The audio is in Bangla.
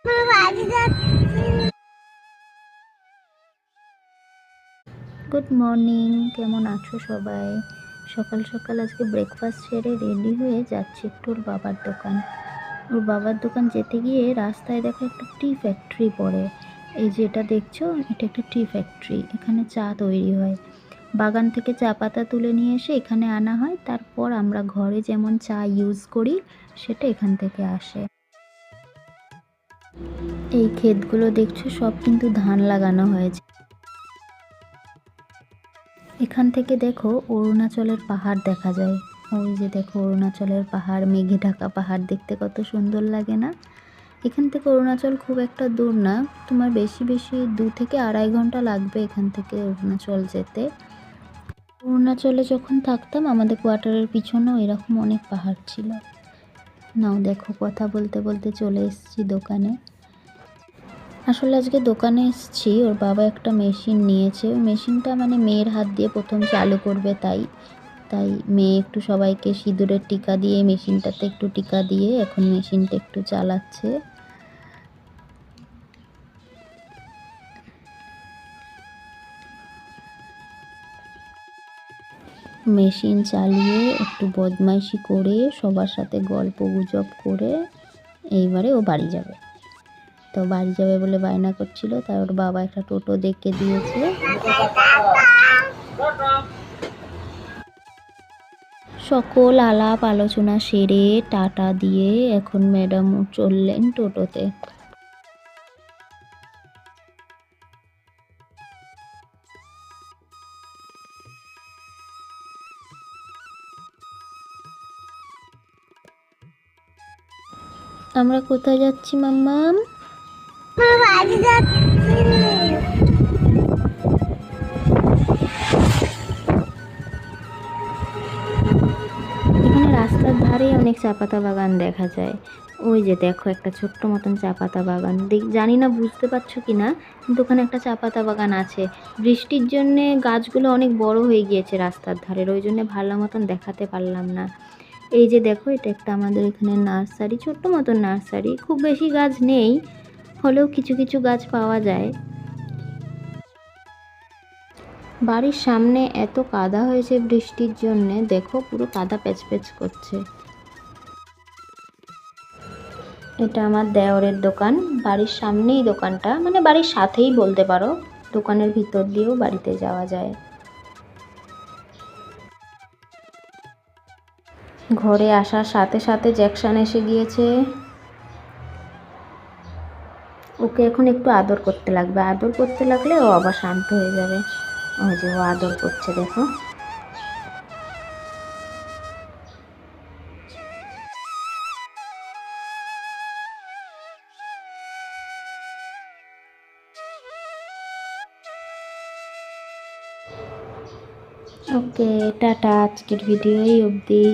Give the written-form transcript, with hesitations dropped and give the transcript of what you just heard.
গুড মর্নিং, কেমন আছো সবাই? সকাল সকাল আজকে ব্রেকফাস্ট সেরে রেডি হয়ে যাচ্ছি একটু ওর বাবার দোকান। ওর বাবার দোকান যেতে গিয়ে রাস্তায় দেখো একটা টি ফ্যাক্টরি পড়ে। এই যে এটা দেখছো, এটা একটা টি ফ্যাক্টরি। এখানে চা তৈরি হয়, বাগান থেকে চা পাতা তুলে নিয়ে এসে এখানে আনা হয়, তারপর আমরা ঘরে যেমন চা ইউজ করি সেটা এখান থেকে আসে। এই ক্ষেতগুলো দেখছো সব কিন্তু ধান লাগানো হয়েছে। এখান থেকে দেখো অরুণাচলের পাহাড় দেখা যায়। ওই যে দেখো অরুণাচলের পাহাড়, মেঘে ঢাকা পাহাড়, দেখতে কত সুন্দর লাগে না? এখান থেকে অরুণাচল খুব একটা দূর না, তোমার বেশি 2 থেকে 2.5 ঘন্টা লাগবে এখান থেকে অরুণাচল যেতে। অরুণাচলে যখন থাকতাম আমাদের কোয়ার্টারের পিছনেও এরকম অনেক পাহাড় ছিল। নাও দেখো কথা বলতে বলতে চলে এসেছি দোকানে। আসলে আজকে দোকানে এসেছি, ওর বাবা একটা মেশিন নিয়েছে। ওই মেশিনটা মানে মেয়ের হাত দিয়ে প্রথম চালু করবে, তাই তাই মেয়ে একটু সবাইকে সিঁদুরের টিকা দিয়ে মেশিনটাতে একটু টিকা দিয়ে এখন মেশিনটা একটু চালাচ্ছে। মেশিন চালিয়ে একটু বদমাইশি করে সবার সাথে গল্প গুজব করে এইবারে ও বাড়ি যাবে। তো বাড়ি যাবে বলে বায়না করছিল, তাই ওর বাবা একটা টোটো ডেকে দিয়েছে। সকল আলাপ আলোচনা সেরে টাটা দিয়ে এখন ম্যাডাম চললেন টোটোতে। আমরা কোথায় যাচ্ছি মাম্মাম? এখানে রাস্তার ধারেই অনেক চা পাতা বাগান দেখা যায়। ওই যে দেখো একটা ছোট্ট মতন চা পাতা বাগান, জানি না বুঝতে পারছো কি না, কিন্তু ওখানে একটা চা পাতা বাগান আছে। বৃষ্টির জন্যে গাছগুলো অনেক বড় হয়ে গিয়েছে রাস্তার ধারের, ওই জন্য ভালো মতন দেখাতে পারলাম না। এই যে দেখো এটা একটা আমাদের এখানে নার্সারি, ছোট্ট মতন নার্সারি, খুব বেশি গাছ নেই, হলেও কিছু কিছু গাছ পাওয়া যায়। বাড়ির সামনে এত কাদা হয়েছে বৃষ্টির জন্যে, দেখো পুরো কাদা প্যাচ করছে। এটা আমার দেওরের দোকান, বাড়ির সামনেই দোকানটা, মানে বাড়ির সাথেই বলতে পারো, দোকানের ভিতর দিয়েও বাড়িতে যাওয়া যায়। ঘরে আসার সাথে সাথে জ্যাকসন এসে গিয়েছে। ওকে এখন একটু আদর করতে লাগবে, আদর করতে লাগলে ও আবার শান্ত হয়ে যাবে। ওই যে ও আদর করছে দেখো। ওকে টাটা, আজকের ভিডিও এই অবধি।